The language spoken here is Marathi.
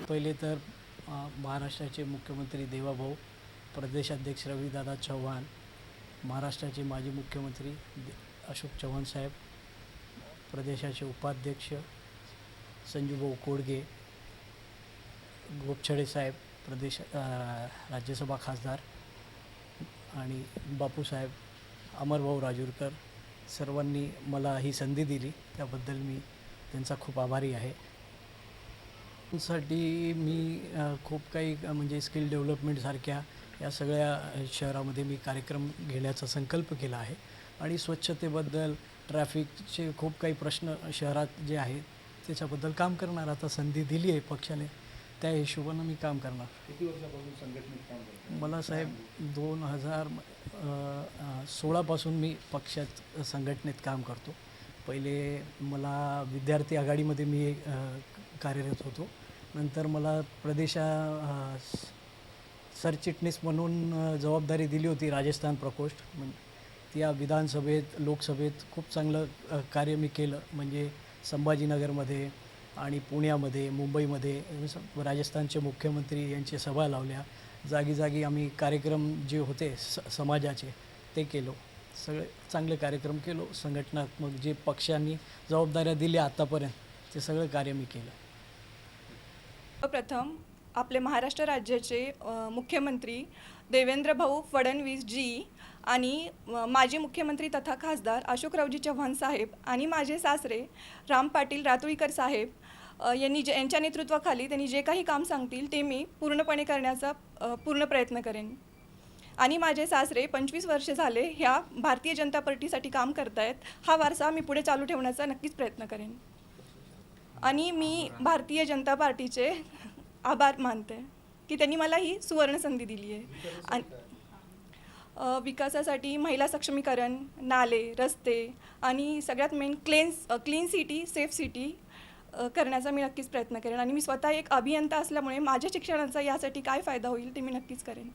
पहिले तर महाराष्ट्राचे मुख्यमंत्री देवाभाऊ, प्रदेशाध्यक्ष रविदादा चव्हाण, महाराष्ट्राचे माजी मुख्यमंत्री अशोक चव्हाण साहेब, प्रदेशाचे उपाध्यक्ष संजूभाऊ कोडगे, गोपछडे साहेब, प्रदेश राज्यसभा खासदार, आणि बापूसाहेब, अमरभाऊ राजूरकर, सर्वांनी मला ही संधी दिली त्याबद्दल मी त्यांचा खूप आभारी आहे. साठी मी खूप काही म्हणजे स्किल डेव्हलपमेंटसारख्या या सगळ्या शहरामध्ये मी कार्यक्रम घेण्याचा संकल्प केला आहे आणि स्वच्छतेबद्दल, ट्रॅफिकचे खूप काही प्रश्न शहरात जे आहेत त्याच्याबद्दल काम करणार. आता संधी दिली आहे पक्षाने, त्या हिशोबानं मी काम करणार. किती वर्षापासून संघटनेत काम करतो? मला साहेब 2016पासून मी पक्षात संघटनेत काम करतो. पहिले मला विद्यार्थी आघाडीमध्ये मी कार्यरत होतो. नंतर मला सरचिटणीस म्हणून जबाबदारी दिली होती राजस्थान प्रकोष्ठ. त्या विधानसभेत, लोकसभेत खूप चांगलं कार्य मी केलं. म्हणजे संभाजीनगरमध्ये आणि पुण्यामध्ये, मुंबईमध्ये राजस्थानचे मुख्यमंत्री यांच्या सभा लावल्या. जागी जागी आम्ही कार्यक्रम जे होते समाजाचे ते केलो. सगळे चांगले कार्यक्रम केलो. संघटनात्मक जे पक्षांनी जबाबदाऱ्या दिल्या आत्तापर्यंत ते सगळं कार्य मी केलं. प्रथम आपले महाराष्ट्र राज्याचे मुख्यमंत्री देवेंद्र भाऊ फडणवीस जी आणि माजी मुख्यमंत्री तथा खासदार अशोकरावजी चव्हाण साहेब आणि माझे सासरे राम पाटील रातुळीकर साहेब यांच्या नेतृत्वाखाली त्यांनी जे काही काम सांगतील ते मी पूर्णपणे करण्याचा पूर्ण प्रयत्न करेन. आणि माझे सासरे 25 वर्ष झाले ह्या भारतीय जनता पार्टीसाठी काम करत आहेत. हा वारसा मी पुढे चालू ठेवण्याचा नक्कीच प्रयत्न करेन. आणि मी भारतीय जनता पार्टीचे आभार मानते की त्यांनी मला ही सुवर्ण संधी दिली आहे. आणि विकासासाठी महिला सक्षमीकरण, नाले, रस्ते आणि सगळ्यात main clean city, safe city करण्याचा मी नक्कीच प्रयत्न करेन. आणि मी स्वतः एक अभियंता असल्यामुळे माझ्या शिक्षणाचा यासाठी काय फायदा होईल ते मी नक्कीच करेन.